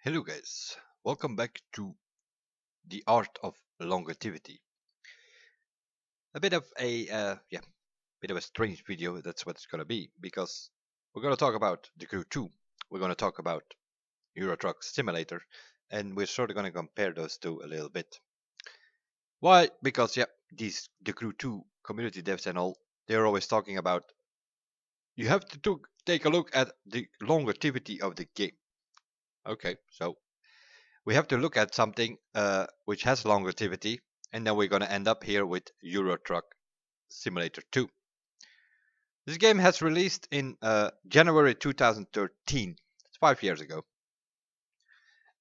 Hello guys, welcome back to the art of longetivity. A bit of a bit of a strange video. That's what it's gonna be because we're gonna talk about the Crew 2. We're gonna talk about Euro Truck Simulator, and we're sort of gonna compare those two a little bit. Why? Because these the Crew 2 community devs and all, they're always talking about you have to take a look at the longevity of the game. Okay, so we have to look at something which has longevity, and then we're going to end up here with Euro Truck Simulator 2. This game has released in January 2013. It's 5 years ago.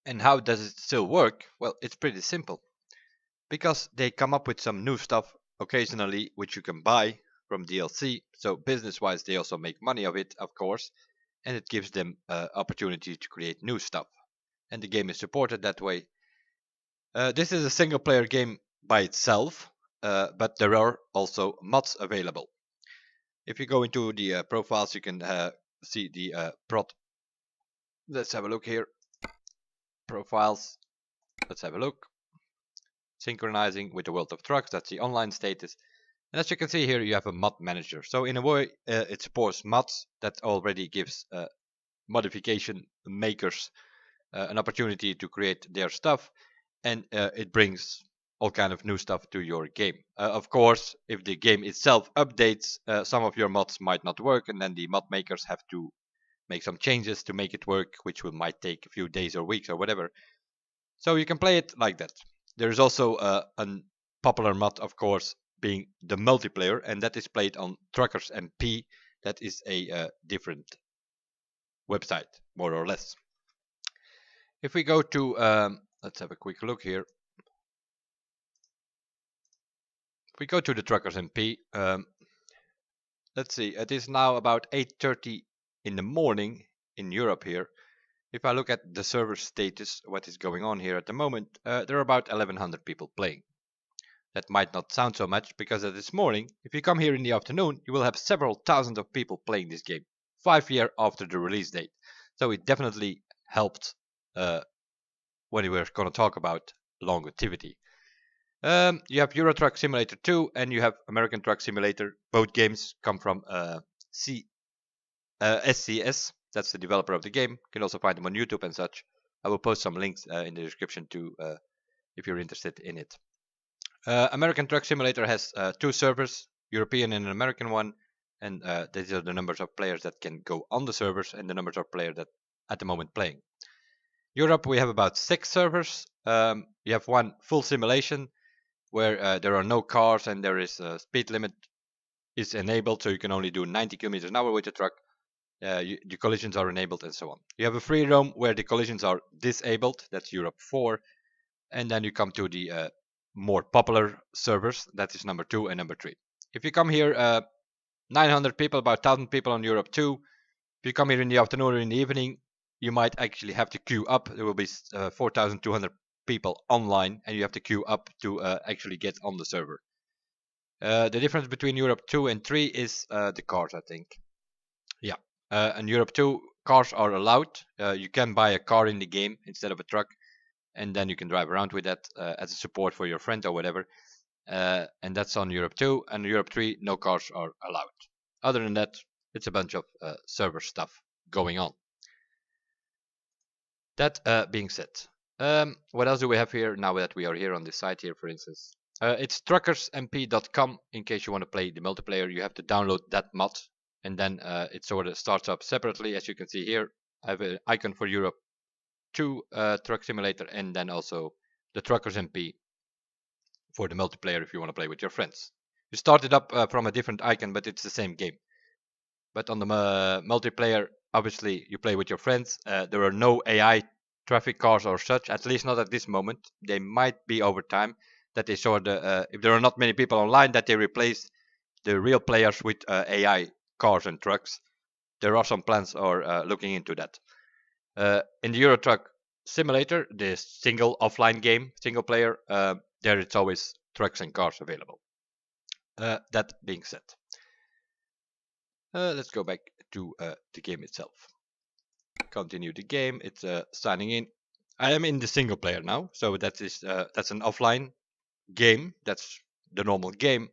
And how does it still work? Well, it's pretty simple. Because they come up with some new stuff occasionally, which you can buy from DLC. So business-wise, they also make money of it, of course. And it gives them opportunity to create new stuff. And the game is supported that way. This is a single player game by itself, but there are also mods available. If you go into the profiles, you can see the prod. Let's have a look here. Profiles. Let's have a look. Synchronizing with the World of Trucks. That's the online status. And as you can see here, you have a mod manager. So in a way, it supports mods that already gives modification makers an opportunity to create their stuff. And it brings all kind of new stuff to your game. Of course, if the game itself updates, some of your mods might not work, and then the mod makers have to make some changes to make it work, which might take a few days or weeks or whatever. So you can play it like that. There is also a popular mod, of course, being the multiplayer, and that is played on Truckers MP. That is a different website, more or less. If we go to let's have a quick look here. If we go to the Truckers MP, let's see, it is now about 8:30 in the morning in Europe here. If I look at the server status, what is going on here at the moment, there are about 1100 people playing. That might not sound so much because this morning, if you come here in the afternoon, you will have several thousand of people playing this game 5 years after the release date. So it definitely helped when we were going to talk about longevity. You have Euro Truck Simulator 2 and you have American Truck Simulator. Both games come from SCS. That's the developer of the game. You can also find them on YouTube and such. I will post some links in the description too if you're interested in it. American Truck Simulator has two servers, European and an American one, and these are the numbers of players that can go on the servers and the numbers of players that at the moment playing. Europe, we have about 6 servers. You have one full simulation where there are no cars and there is a speed limit is enabled, so you can only do 90 kilometers an hour with the truck. The collisions are enabled and so on. You have a free roam where the collisions are disabled. That's Europe 4. And then you come to the more popular servers. That is number 2 and number 3. If you come here, 900 people, about 1000 people on Europe 2. If you come here in the afternoon or in the evening, you might actually have to queue up. There will be 4,200 people online, and you have to queue up to actually get on the server. The difference between Europe 2 and 3 is the cars, I think. Yeah, in Europe 2, cars are allowed. You can buy a car in the game instead of a truck, and then you can drive around with that as a support for your friend or whatever. And that's on Europe 2. And Europe 3, no cars are allowed. Other than that, it's a bunch of server stuff going on. That being said, what else do we have here now that we are here on this site here, for instance? It's truckersmp.com. In case you want to play the multiplayer, you have to download that mod, and then it sort of starts up separately. As you can see here, I have an icon for Europe 2 Truck Simulator, and then also the Truckers MP for the multiplayer if you want to play with your friends. You start it up from a different icon, but it's the same game. But on the multiplayer, obviously you play with your friends. There are no AI traffic cars or such, at least not at this moment. They might be over time that they sort of, if there are not many people online, that they replace the real players with AI cars and trucks. There are some plans or looking into that. In the Euro Truck Simulator, the single offline game, single player, there it's always trucks and cars available. That being said, let's go back to the game itself. Continue the game. It's signing in. I am in the single player now, so that's an offline game. That's the normal game.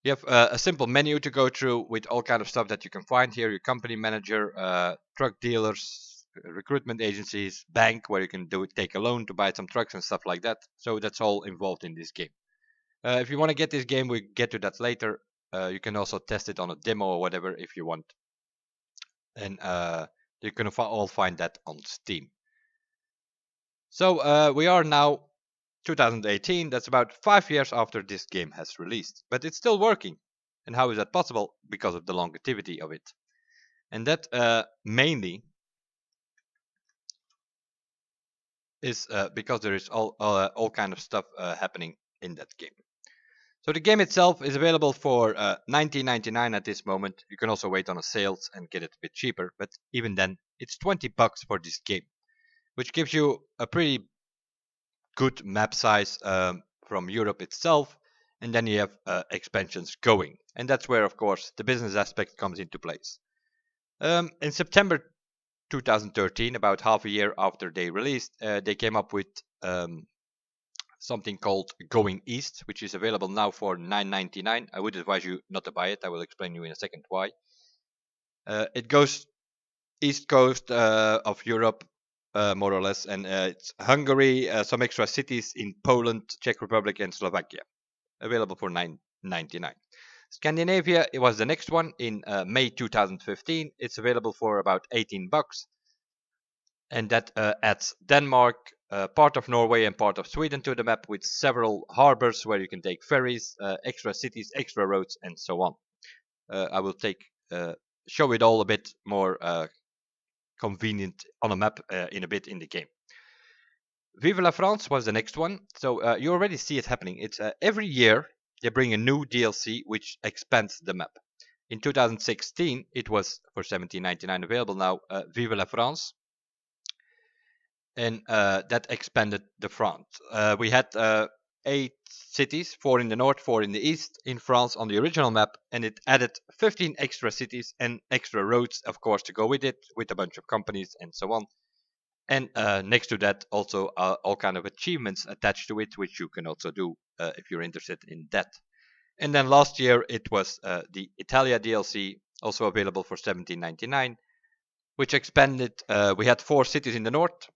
You have a simple menu to go through with all kind of stuff that you can find here. Your company manager, truck dealers, recruitment agencies, bank where you can take a loan to buy some trucks and stuff like that. So that's all involved in this game. If you want to get this game, we get to that later. You can also test it on a demo or whatever if you want. And you can all find that on Steam. So we are now 2018. That's about 5 years after this game has released, but it's still working. And how is that possible? Because of the longevity of it, and that mainly is because there is all kind of stuff happening in that game. So the game itself is available for $19.99 at this moment. You can also wait on a sales and get it a bit cheaper, but even then, it's $20 for this game, which gives you a pretty good map size from Europe itself, and then you have expansions going, and that's where, of course, the business aspect comes into place. In September 2013, about half a year after they released, they came up with something called Going East, which is available now for $9.99. I would advise you not to buy it. I will explain you in a second why. It goes east coast of Europe, more or less, and it's Hungary, some extra cities in Poland, Czech Republic, and Slovakia, available for $9.99. Scandinavia, it was the next one in May 2015. It's available for about $18, and that adds Denmark, part of Norway, and part of Sweden to the map, with several harbors where you can take ferries, extra cities, extra roads, and so on. I will show it all a bit more convenient on a map in a bit in the game. Vive la France was the next one. So you already see it happening. It's every year they bring a new DLC which expands the map. In 2016 it was for $17.99 available now, Vive la France, and that expanded the front. We had 8 cities, 4 in the north, 4 in the east in France on the original map, and it added 15 extra cities and extra roads, of course, to go with it, with a bunch of companies and so on. And next to that, also all kind of achievements attached to it, which you can also do if you're interested in that. And then last year it was the Italia DLC, also available for $17.99, which expanded. We had 4 cities in the north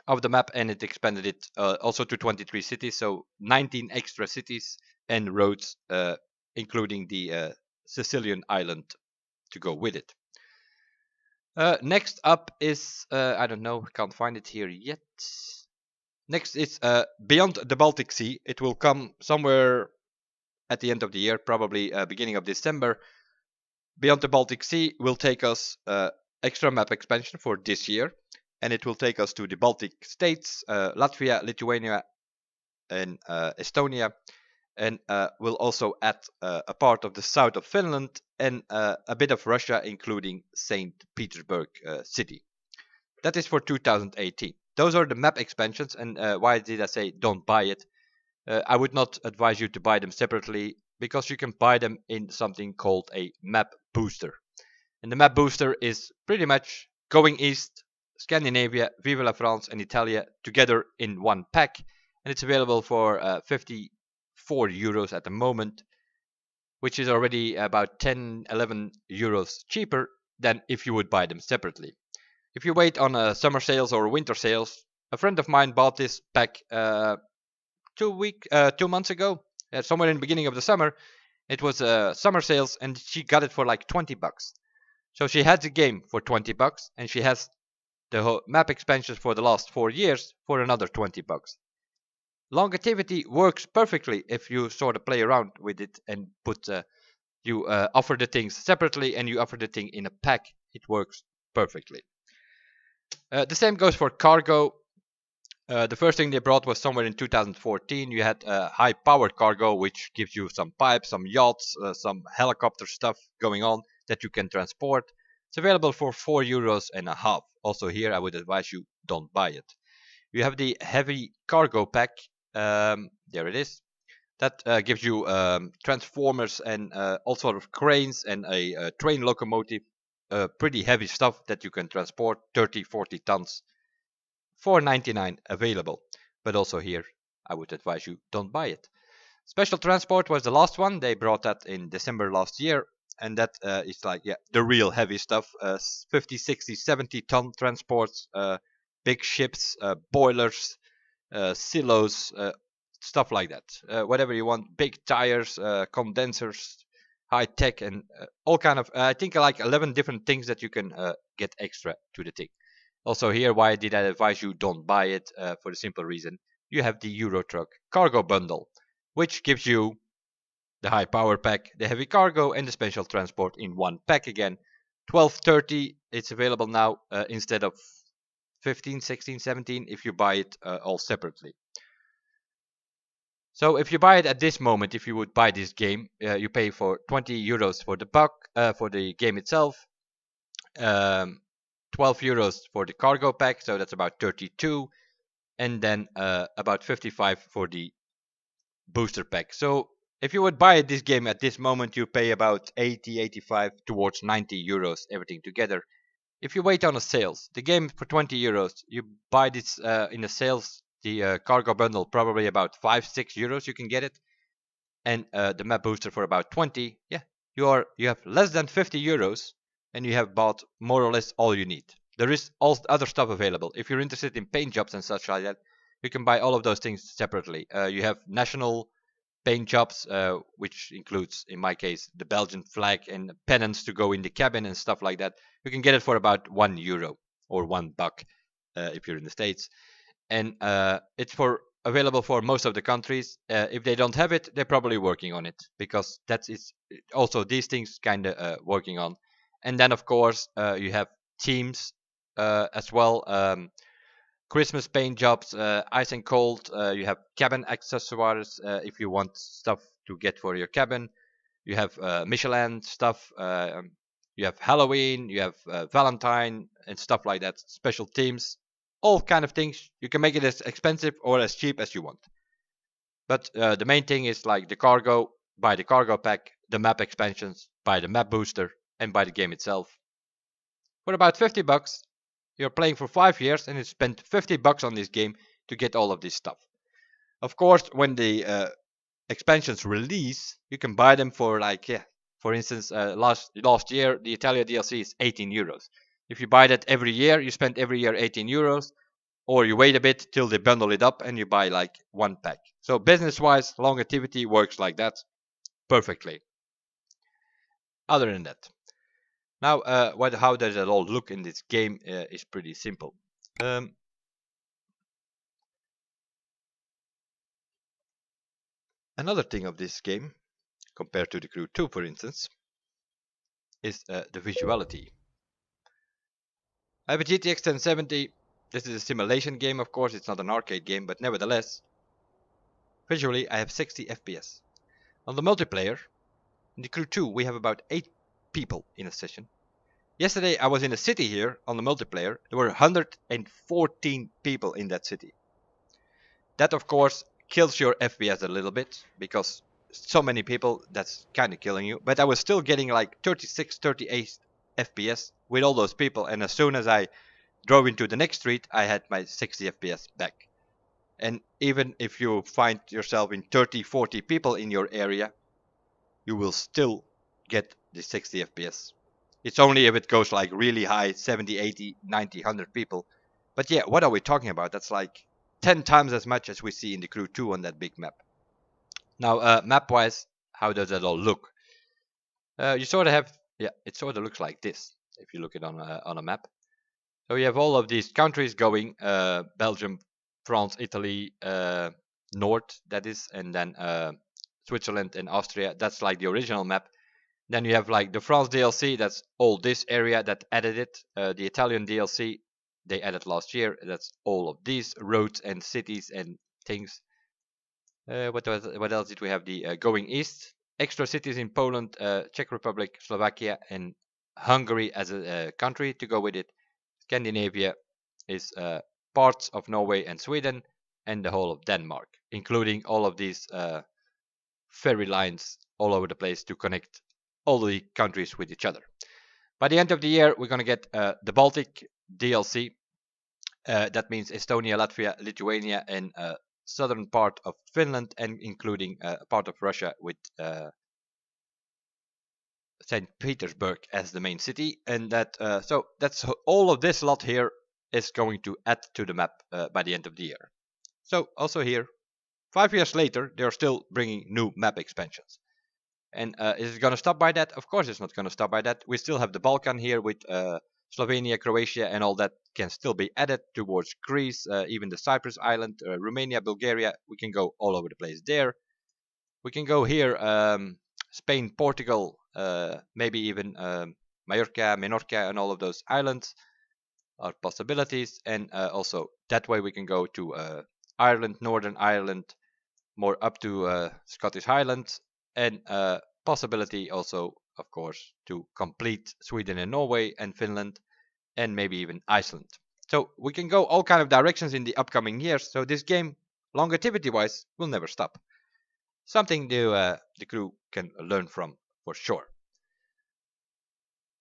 of the map, and it expanded it also to 23 cities, so 19 extra cities and roads, including the Sicilian island to go with it. Next up is I don't know, can't find it here yet. Next is Beyond the Baltic Sea. It will come somewhere at the end of the year, probably beginning of December. Beyond the Baltic Sea will take us extra map expansion for this year, and it will take us to the Baltic states, Latvia, Lithuania, and Estonia, and will also add a part of the south of Finland and a bit of Russia, including St. Petersburg city. That is for 2018. Those are the map expansions, and why did I say don't buy it? I would not advise you to buy them separately, because you can buy them in something called a map booster. And the map booster is pretty much Going East, Scandinavia, Vive la France, and Italia together in one pack, and it's available for 54 euros at the moment, which is already about 10-11 euros cheaper than if you would buy them separately. If you wait on summer sales or winter sales, a friend of mine bought this pack 2 months ago, somewhere in the beginning of the summer. It was summer sales, and she got it for like $20. So she had the game for $20, and she has the whole map expansions for the last 4 years for another $20. Longevity works perfectly if you sort of play around with it and you offer the things separately and you offer the thing in a pack. It works perfectly. The same goes for cargo. The first thing they brought was somewhere in 2014. You had high-powered cargo, which gives you some pipes, some yachts, some helicopter stuff going on that you can transport. It's available for €4.50. Also here, I would advise you don't buy it. You have the heavy cargo pack. There it is. That gives you transformers and all sort of cranes and a train locomotive. Pretty heavy stuff that you can transport, 30-40 tons. $4.99 available. But also here, I would advise you don't buy it. Special transport was the last one. They brought that in December last year, and that is like, yeah, the real heavy stuff. 50, 60, 70-ton transports, big ships, boilers, silos, stuff like that. Whatever you want, big tires, condensers, high tech, and all kind of. I think like 11 different things that you can get extra to the thing. Also here, why did I advise you don't buy it? For the simple reason you have the Euro Truck cargo bundle, which gives you the high power pack, the heavy cargo, and the special transport in one pack again. 12.30 it's available now instead of 15, 16, 17 if you buy it all separately. So if you buy it at this moment, if you would buy this game, you pay for 20 euros for the buck for the game itself, 12 euros for the cargo pack, so that's about 32, and then about 55 for the booster pack. So if you would buy this game at this moment, you pay about 80, 85 towards 90 euros everything together. If you wait on a sales, the game for 20 euros, you buy this in the sales, the cargo bundle probably about 5, 6 euros you can get it, and the map booster for about 20. Yeah, you have less than 50 euros, and you have bought more or less all you need. There is all other stuff available. If you're interested in paint jobs and such like that, you can buy all of those things separately. You have national paint jobs, which includes, in my case, the Belgian flag and pennants to go in the cabin and stuff like that. You can get it for about €1 or $1 if you're in the States, and it's available for most of the countries. If they don't have it, they're probably working on it, because that is also these things kind of working on. And then of course you have teams as well. Christmas paint jobs, ice and cold. You have cabin accessories if you want stuff to get for your cabin. You have Michelin stuff. You have Halloween. You have Valentine and stuff like that. Special themes, all kind of things. You can make it as expensive or as cheap as you want. But the main thing is like the cargo. Buy the cargo pack, the map expansions, buy the map booster, and buy the game itself. For about 50 bucks, you're playing for 5 years and you spent 50 bucks on this game to get all of this stuff. Of course, when the expansions release, you can buy them for like, yeah, for instance, last year, the Italia DLC is 18 euros. If you buy that every year, you spend every year 18 euros, or you wait a bit till they bundle it up and you buy like one pack. So business-wise, longetivity works like that perfectly. Other than that, now, how does it all look in this game is pretty simple. Another thing of this game, compared to the Crew 2 for instance, is the visuality. I have a GTX 1070. This is a simulation game, of course, it's not an arcade game, but nevertheless, visually I have 60 FPS. On the multiplayer, in the Crew 2, we have about 8 people in a session. Yesterday I was in a city here on the multiplayer. There were 114 people in that city. That of course kills your FPS a little bit, because so many people, that's kind of killing you. But I was still getting like 36, 38 FPS with all those people, and as soon as I drove into the next street, I had my 60 FPS back. And even if you find yourself in 30, 40 people in your area, you will still get the 60 FPS. It's only if it goes like really high, 70, 80, 90, 100 people. But yeah, what are we talking about? That's like 10 times as much as we see in the Crew 2 on that big map. Now, map-wise, how does that all look? You sort of have, yeah, it sort of looks like this, if you look at it on a map. So you have all of these countries going, Belgium, France, Italy, North, that is, and then Switzerland and Austria. That's like the original map. Then you have like the France DLC, that's all this area that added it. The Italian DLC, they added last year, that's all of these roads and cities and things. What else did we have? The going east, extra cities in Poland, Czech Republic, Slovakia, and Hungary as a country to go with it. Scandinavia is parts of Norway and Sweden, and the whole of Denmark, including all of these ferry lines all over the place to connect all the countries with each other. By the end of the year, we're going to get the Baltic DLC, That means Estonia, Latvia, Lithuania, and southern part of Finland, and including a part of Russia with St. Petersburg as the main city. And that so that's all of this lot here is going to add to the map by the end of the year. So also here, 5 years later, they are still bringing new map expansions. And is it going to stop by that? Of course it's not going to stop by that. We still have the Balkan here with Slovenia, Croatia, and all that can still be added towards Greece, even the Cyprus island, Romania, Bulgaria. We can go all over the place there. We can go here, Spain, Portugal, maybe even Mallorca, Menorca, and all of those islands are possibilities. And also that way we can go to Ireland, Northern Ireland, more up to Scottish Highlands, and possibility also, of course, to complete Sweden and Norway and Finland, and maybe even Iceland. So we can go all kind of directions in the upcoming years. So this game, longevity-wise, will never stop. Something the crew can learn from for sure.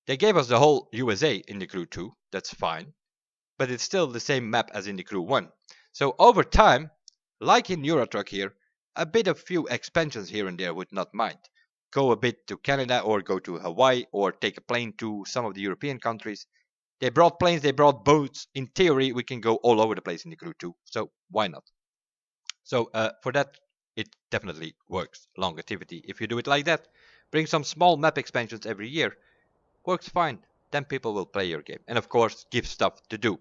They gave us the whole USA in the Crew 2. That's fine, but it's still the same map as in the Crew 1. So over time, like in Eurotruck here, a bit of few expansions here and there would not mind. Go a bit to Canada or go to Hawaii or take a plane to some of the European countries. They brought planes, they brought boats. In theory, we can go all over the place in the Crew 2, so why not? So for that, it definitely works. Longetivity, if you do it like that, bring some small map expansions every year, works fine. Then people will play your game. And of course, give stuff to do.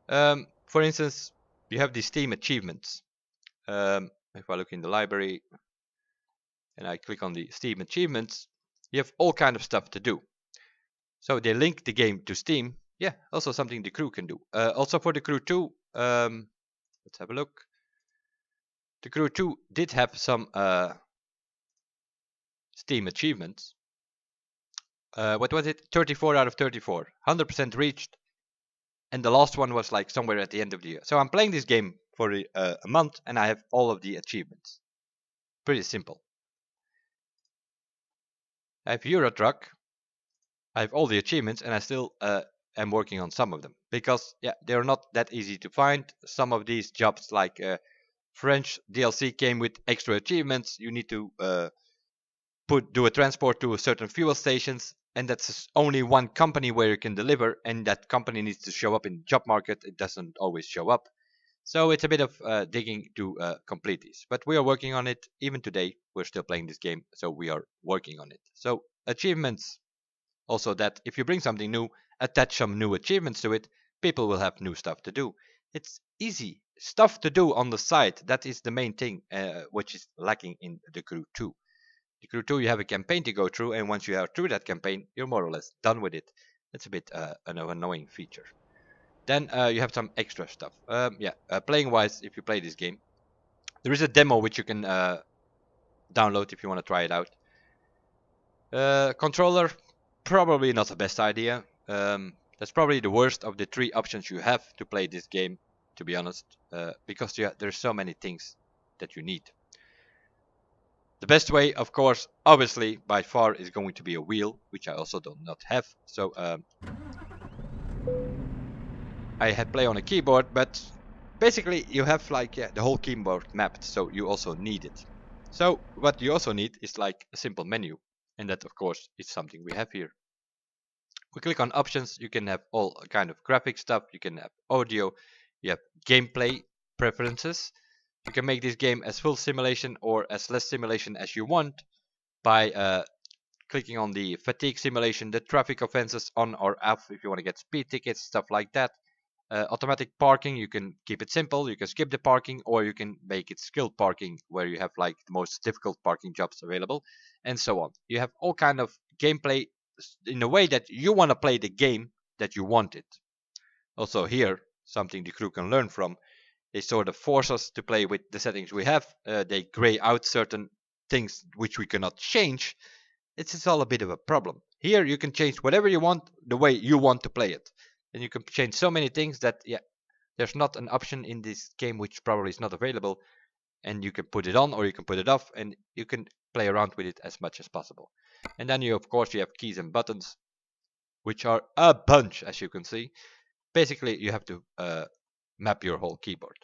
For instance, you have these Steam achievements. If I look in the library and I click on the Steam achievements, you have all kind of stuff to do. So they link the game to Steam. Yeah, also something the crew can do. Also for the Crew 2, let's have a look. The Crew 2 did have some Steam achievements. What was it? 34 out of 34. 100% reached. And the last one was like somewhere at the end of the year. So I'm playing this game for a month and I have all of the achievements. Pretty simple. I have Eurotruck. I have all the achievements and I still am working on some of them. Because yeah, they're not that easy to find. Some of these jobs like French DLC came with extra achievements. You need to do a transport to a certain fuel stations, and that's only one company where you can deliver, and that company needs to show up in the job market. It doesn't always show up, so it's a bit of digging to complete these, but we are working on it. Even today we're still playing this game, so we are working on it. So achievements, also that if you bring something new, attach some new achievements to it, people will have new stuff to do. It's easy stuff to do on the side. That is the main thing which is lacking in the Crew 2. The Crew 2, you have a campaign to go through, and once you are through that campaign, you're more or less done with it. It's a bit an annoying feature. Then you have some extra stuff. Playing-wise, if you play this game, there is a demo which you can download if you want to try it out. Controller, probably not the best idea. That's probably the worst of the 3 options you have to play this game, to be honest, because there's so many things that you need. The best way, of course, obviously, by far, is going to be a wheel, which I also do not have. So I had play on a keyboard, but basically you have like the whole keyboard mapped, so you also need it. So what you also need is like a simple menu, and that of course is something we have here. We click on options, you can have all kind of graphic stuff, you can have audio, you have gameplay preferences. You can make this game as full simulation or as less simulation as you want by clicking on the fatigue simulation, the traffic offenses on or off if you want to get speed tickets, stuff like that. Automatic parking, you can keep it simple, you can skip the parking, or you can make it skilled parking where you have like the most difficult parking jobs available, and so on. You have all kind of gameplay in a way that you want to play the game that you want it. Also here, something the crew can learn from. They sort of force us to play with the settings we have. They gray out certain things which we cannot change. It's all a bit of a problem. Here you can change whatever you want the way you want to play it. And you can change so many things that there's not an option in this game which probably is not available. And you can put it on or you can put it off, and you can play around with it as much as possible. And then you of course you have keys and buttons, which are a bunch, as you can see. Basically you have to map your whole keyboard.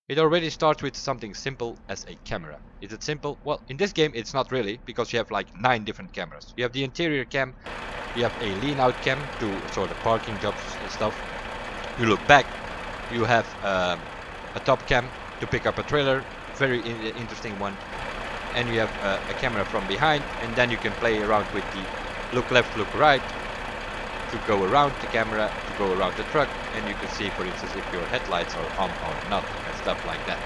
It already starts with something simple as a camera. Is it simple? Well, in this game it's not really, because you have like 9 different cameras. You have the interior cam, you have a lean out cam to sort of parking jobs and stuff. You look back, you have a top cam to pick up a trailer, very interesting one. And you have a camera from behind, and then you can play around with the look left, look right, to go around the camera, to go around the truck, and you can see, for instance, if your headlights are on or not, and stuff like that.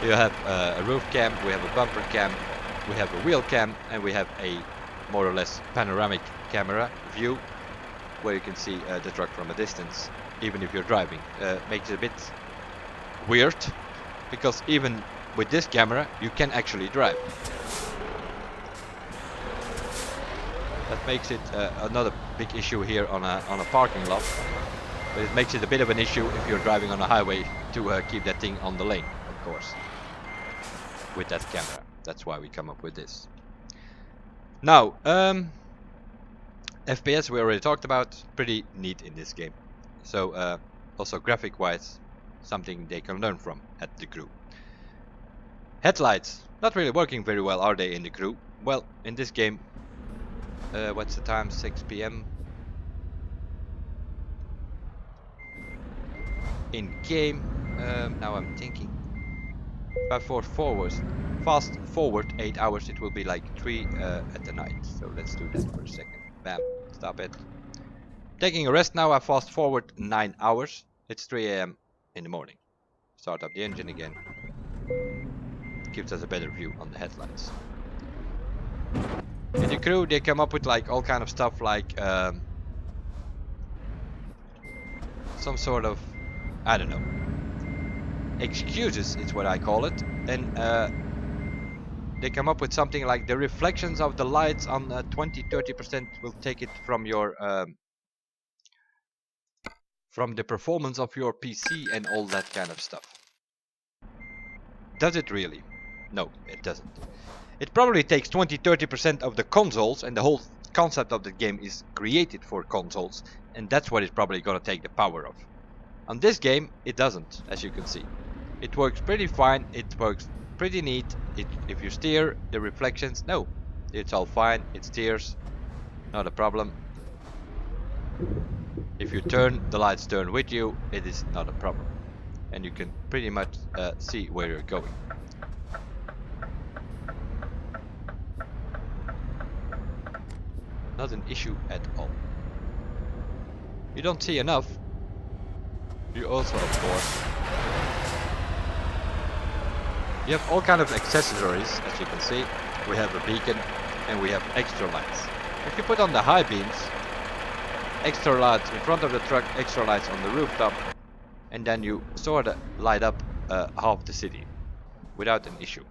You have a roof cam, we have a bumper cam, we have a wheel cam, and we have a more or less panoramic camera view, where you can see the truck from a distance, even if you're driving. Makes it a bit weird, because even with this camera, you can actually drive. That makes it another big issue here on a parking lot, but it makes it a bit of an issue if you're driving on a highway to keep that thing on the lane, of course, with that camera. That's why we come up with this. Now, FPS we already talked about, pretty neat in this game. So also graphic-wise, something they can learn from at the crew. Headlights, not really working very well, are they, in the crew? Well, in this game, what's the time? 6 PM. In game, now I'm thinking. If I fast forward 8 hours, it will be like 3 at the night. So let's do that for a second. Bam, stop it. Taking a rest now, I fast forward 9 hours. It's 3 AM in the morning. Start up the engine again. Gives us a better view on the headlights. In the crew, they come up with like all kind of stuff, like some sort of, I don't know, excuses is what I call it. And they come up with something like the reflections of the lights on 20-30% will take it from your from the performance of your PC and all that kind of stuff. Does it really? No, it doesn't. It probably takes 20-30% of the consoles, and the whole concept of the game is created for consoles, and that's what it's probably gonna take the power of. On this game, it doesn't, as you can see. It works pretty fine, it works pretty neat. If you steer, the reflections, no, it's all fine, it steers, not a problem. If you turn, the lights turn with you, it is not a problem. And you can pretty much see where you're going. Not an issue at all. You don't see enough. You also, of course, you have all kind of accessories, as you can see. We have a beacon and we have extra lights. If you put on the high beams, extra lights in front of the truck, extra lights on the rooftop, and then you sort of light up half the city without an issue.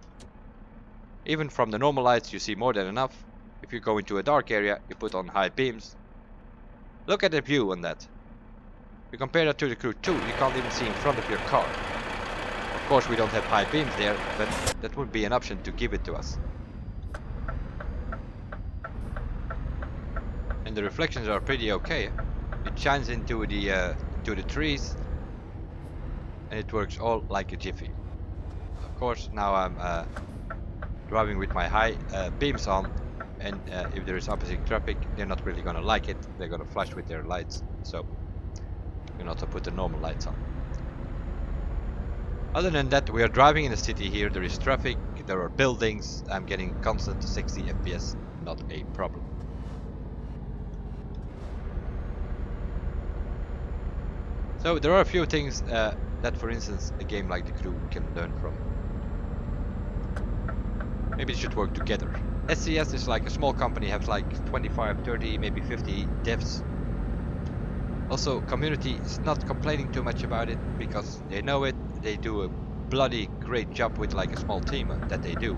Even from the normal lights, you see more than enough. If you go into a dark area, you put on high beams. Look at the view on that. You compare that to the Crew 2, you can't even see in front of your car. Of course we don't have high beams there, but that would be an option to give it to us. And the reflections are pretty okay. It shines into the trees, and it works all like a jiffy. Of course now I'm driving with my high beams on, and if there is opposite traffic, they're not really gonna like it. They're gonna flash with their lights, so you can also put the normal lights on. Other than that, we are driving in the city here. There is traffic, there are buildings. I'm getting constant 60 FPS, not a problem. So there are a few things that, for instance, a game like The Crew can learn from. Maybe it should work together. SCS is like a small company, has like 25, 30, maybe 50 devs. Also, community is not complaining too much about it because they know it. They do a bloody great job with like a small team that they do,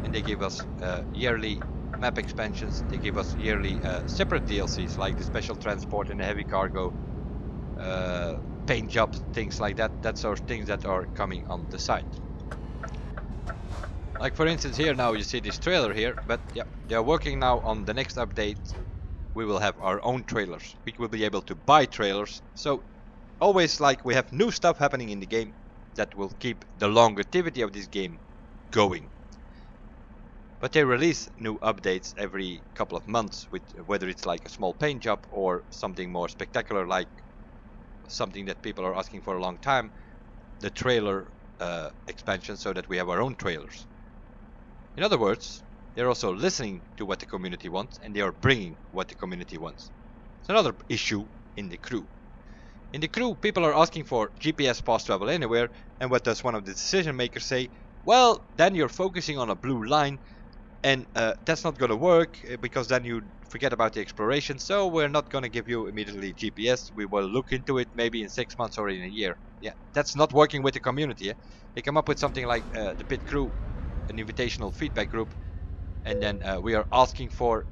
and they give us yearly map expansions. They give us yearly separate DLCs like the special transport and the heavy cargo, paint jobs, things like that. That's our things that are coming on the site. Like for instance here now you see this trailer here, but yeah, they are working now on the next update. We will have our own trailers. We will be able to buy trailers, so always like we have new stuff happening in the game that will keep the longevity of this game going. But they release new updates every couple of months, with whether it's like a small paint job or something more spectacular, like something that people are asking for a long time, the trailer expansion, so that we have our own trailers. In other words, they're also listening to what the community wants, and they are bringing what the community wants. It's another issue in the crew. In the crew, people are asking for GPS fast travel anywhere, and what does one of the decision makers say? Well, then you're focusing on a blue line, and that's not going to work, because then you forget about the exploration, so we're not going to give you immediately GPS. We will look into it maybe in 6 months or in a year. Yeah, that's not working with the community. Yeah? They come up with something like the pit crew, an invitational feedback group, and then we are asking for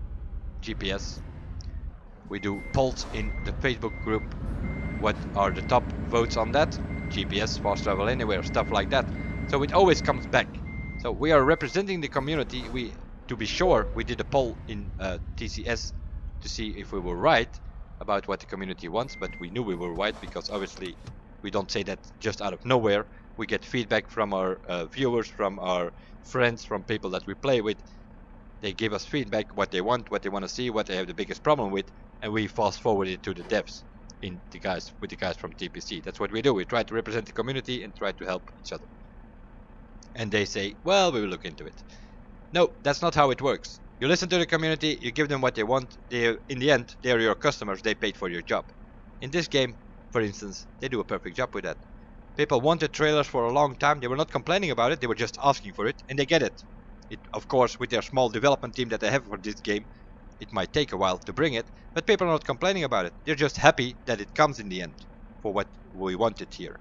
GPS. We do polls in the Facebook group. What are the top votes on that? GPS, fast travel anywhere, stuff like that. So it always comes back. So we are representing the community. To be sure, we did a poll in TCS to see if we were right about what the community wants, but we knew we were right, because obviously we don't say that just out of nowhere. We get feedback from our viewers, from our friends, from people that we play with. They give us feedback, what they want to see, what they have the biggest problem with, and we fast forward it to the devs with the guys from TPC. That's what we do. We try to represent the community and try to help each other. And they say, well, we will look into it. No, that's not how it works. You listen to the community, you give them what they want. In the end, they are your customers. They paid for your job. In this game, for instance, they do a perfect job with that. People wanted trailers for a long time. They were not complaining about it. They were just asking for it, and they get it. Of course, with their small development team that they have for this game, it might take a while to bring it, but people are not complaining about it. They're just happy that it comes in the end for what we wanted here.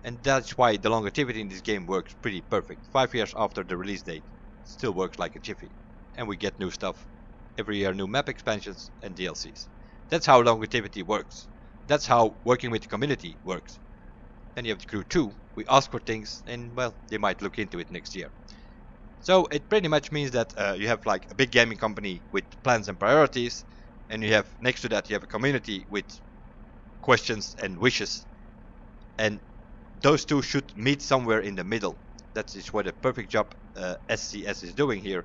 And that's why the longevity in this game works pretty perfect. 5 years after the release date, it still works like a jiffy. And we get new stuff every year, new map expansions and DLCs. That's how longevity works. That's how working with the community works. Then you have the crew 2. We ask for things, and well, they might look into it next year. So it pretty much means that you have like a big gaming company with plans and priorities, and you have next to that you have a community with questions and wishes, and those two should meet somewhere in the middle. That is what a perfect job SCS is doing here.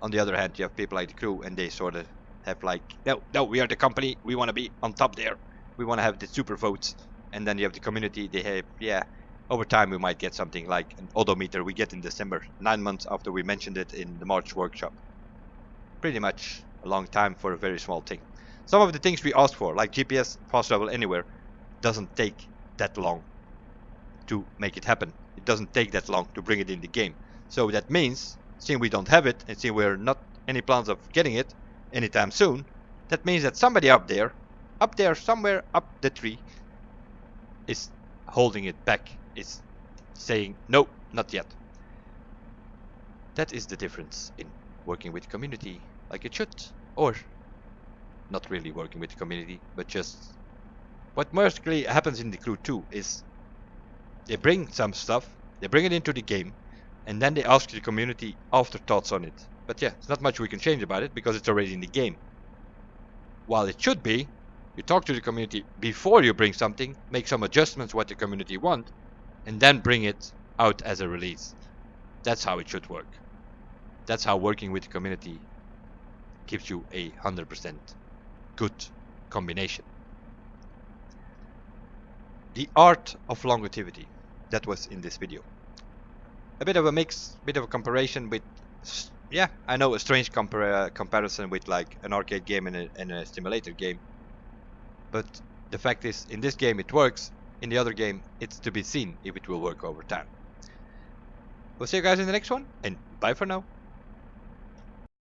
On the other hand, you have people like the crew, and they sort of have like, no, we are the company, we want to be on top there, we want to have the super votes. And then you have the community, they have, yeah, over time we might get something like an odometer we get in December, 9 months after we mentioned it in the March workshop. Pretty much a long time for a very small thing. Some of the things we asked for, like GPS fast travel anywhere, doesn't take that long to make it happen. It doesn't take that long to bring it in the game. So that means, since we don't have it, and since we're not any plans of getting it anytime soon, that means that somebody up there, somewhere up the tree, is holding it back, is saying, no, not yet. That is the difference in working with community like it should, or not really working with the community, but just what mostly happens in the crew 2 is they bring some stuff, they bring it into the game, and then they ask the community afterthoughts on it. But yeah, there's not much we can change about it because it's already in the game. While it should be, you talk to the community before you bring something, make some adjustments what the community want, and then bring it out as a release. That's how it should work. That's how working with the community gives you a 100% good combination. The art of longevity, that was in this video. A bit of a mix, bit of a comparison with, yeah, I know, a strange comparison with like an arcade game and a simulator game. But the fact is, in this game it works, in the other game it's to be seen if it will work over time. We'll see you guys in the next one, and bye for now.